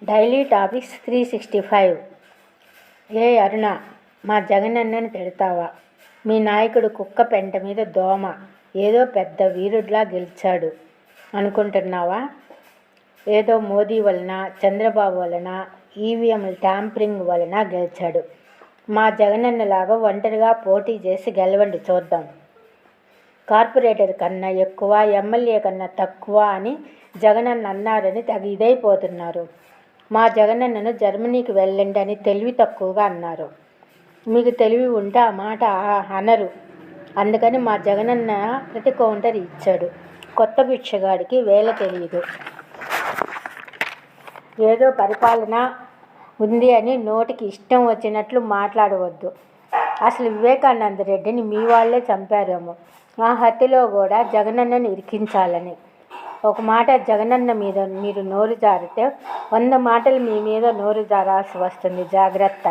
Daily topics 365. ఏ అరుణ, మా జగనన్నని తిడతావా? మీ నాయకుడు కుక్క పెంట మీద దోమ ఏదో పెద్ద వీరుడిలా గెలిచాడు అనుకుంటున్నావా? ఏదో మోదీ వలన, చంద్రబాబు వలన, ఈవీఎంల ట్యాంపరింగ్ వలన గెలిచాడు. మా జగనన్నలాగా ఒంటరిగా పోటీ చేసి గెలవండి చూద్దాం. కార్పొరేటర్ కన్నా ఎక్కువ, ఎమ్మెల్యే కన్నా తక్కువ అని జగనన్న అన్నారని తెగ ఇదైపోతున్నారు. మా జగనన్నను జర్మనీకి వెళ్ళండి అని తెలివి తక్కువగా అన్నారు. మీకు తెలివి ఉంటే ఆ మాట అనరు. అందుకని మా జగనన్న ప్రతి కౌంటర్ ఇచ్చాడు. కొత్త భిక్షగాడికి వేల తెలియదు. ఏదో పరిపాలన ఉంది అని నోటికి ఇష్టం వచ్చినట్లు మాట్లాడవద్దు. అసలు వివేకానంద రెడ్డిని మీ వాళ్ళే చంపారేమో. ఆ హత్యలో కూడా జగనన్నను ఇరికించాలని. ఒక మాట జగనన్న మీద మీరు నోరు జారితే 100 మాటలు మీ మీద నోరు జారాల్సి వస్తుంది. జాగ్రత్త.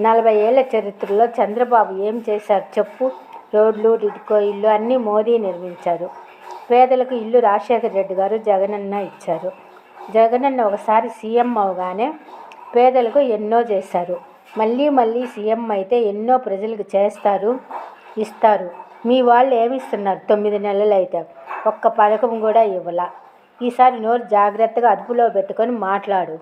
40 ఏళ్ల చరిత్రలో చంద్రబాబు ఏం చేశారు చెప్పు? రోడ్లు, టిడ్కో ఇల్లు అన్నీ మోదీ నిర్మించారు. పేదలకు ఇల్లు రాజశేఖర రెడ్డి గారు, జగనన్న ఇచ్చారు. జగనన్న ఒకసారి సీఎం అవగానే పేదలకు ఎన్నో చేశారు. మళ్ళీ సీఎం అయితే ఎన్నో ప్రజలకు చేస్తారు, ఇస్తారు. మీ వాళ్ళు ఏమిస్తున్నారు? 9 నెలలు అయితే ఒక్క పథకం కూడా ఇవ్వాల. ఈసారి నోరు జాగ్రత్తగా అదుపులో పెట్టుకొని మాట్లాడు.